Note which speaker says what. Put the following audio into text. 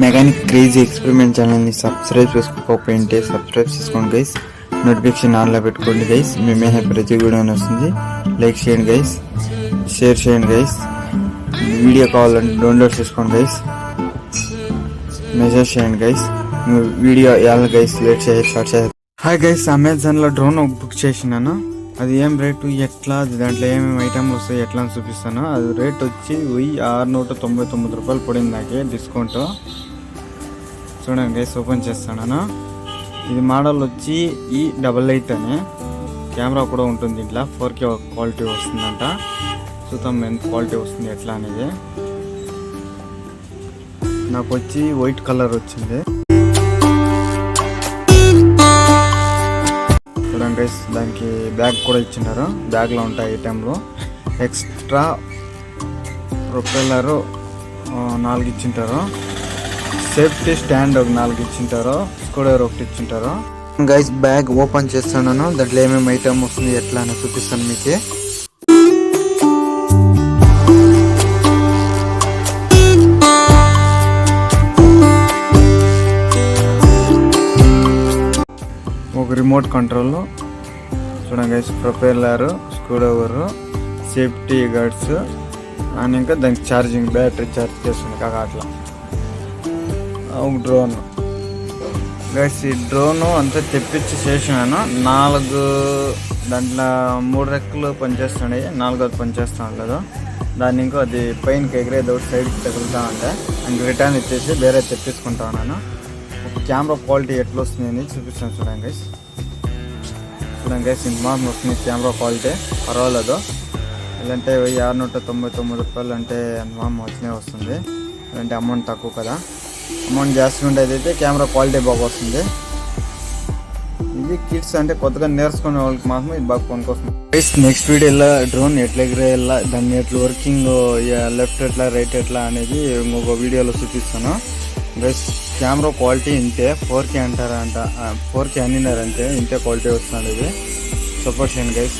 Speaker 1: Mechanic crazy experiment ఛానల్ని subscribe చేసుకోకపోయింటే subscribe చేసుకోండి guys. Notification ఆన్లో పెట్టుకోండి గైస్. మేమే ప్రతి వీడియో వస్తుంది. లైక్ చేయండి గైస్, షేర్ చేయండి గైస్. వీడియో కావాలంటే డౌన్లోడ్ చేసుకోండి గైస్. మెసేజ్ చేయండి గైస్. వీడియో ఎలా గైస్ లేట్ స్టార్ట్ చేయాలి. హాయ్ గైస్, అమెజాన్లో డ్రోన్ బుక్ చేసినాను. అది ఏం రేటు, ఎట్లా, దాంట్లో ఏమేమి ఐటమ్లు వస్తాయి ఎట్లా అని చూపిస్తాను. అది రేట్ వచ్చి 1699 రూపాయలు పడింది నాకే డిస్కౌంట్. చూడండి గైస్, ఓపెన్ చేస్తాను. ఇది మోడల్ వచ్చి E88 అని. కెమెరా కూడా ఉంటుంది దీంట్లో. 4K క్వాలిటీ వస్తుందంట. చూద్దాం ఎంత క్వాలిటీ వస్తుంది ఎట్లా అనేది. నాకు వచ్చి వైట్ కలర్ వచ్చింది. చూడండి గైస్, దానికి బ్యాగ్ కూడా ఇచ్చినారు. బ్యాగ్లో ఉంటాయి ఐటెంలు. ఎక్స్ట్రా ప్రొపెల్లరు 4 ఇచ్చింటారు. సేఫ్టీ స్టాండ్ ఒక 4 ఇచ్చింటారు. స్క్రూడ్రైవర్ ఒకటి ఇచ్చింటారు. గైస్, బ్యాగ్ ఓపెన్ చేస్తున్నాను. దాంట్లో ఏమేమి ఐటమ్ వస్తుంది ఎట్లా అని చూపిస్తాను మీకు. ఒక రిమోట్ కంట్రోల్ చూడండి guys, propeller, screwdriver, safety guards and ఇంకా దానికి ఛార్జింగ్, బ్యాటరీ ఛార్జ్ చేస్తుంది కాక అట్లా. ఒక డ్రోన్ గైస్, ఈ డ్రోన్ అంతా తెప్పించి చేసినాను. 4 దాంట్లో 3 రెక్కలు పనిచేస్తున్నాయి, 4వది పనిచేస్తూ ఉండదు. దాన్ని ఇంకో అది పైనకి ఎగిరేది ఒకటి సైడ్కి తగులుతూ ఉంటే అండ్ రిటర్న్ ఇచ్చేసి వేరే తెప్పించుకుంటా ఉన్నాను. ఒక కెమెరా క్వాలిటీ ఎట్లా వస్తుంది అని చూపిస్తాను. చూడండి గైస్, ఇంత మాత్రం వస్తుంది కెమెరా క్వాలిటీ, పర్వాలేదు. ఇదంటే 1699 రూపాయలు అంటే అంత మాత్రం వచ్చినే వస్తుంది. అంటే అమౌంట్ తక్కువ కదా. అమౌంట్ జాస్తి ఉండేది అయితే కెమెరా క్వాలిటీ బాగా వస్తుంది. ఇది కిడ్స్ అంటే కొత్తగా నేర్చుకునే వాళ్ళకి మాత్రం ఇది బాగా పనికొస్తుంది. నెక్స్ట్ వీడియోలో డ్రోన్ ఎట్లా ఎగిరేయాలా, దాన్ని ఎట్లా వర్కింగ్, లెఫ్ట్ ఎట్లా రైట్ ఎట్లా అనేది ఇంకొక వీడియోలో చూపిస్తాను. గైస్, కెమెరా క్వాలిటీ ఇంతే. 4K అంటారంట, 4K అనినారంటే ఇంతే క్వాలిటీ వస్తుంది. ఇది సపోర్ట్ చేయండి గైస్.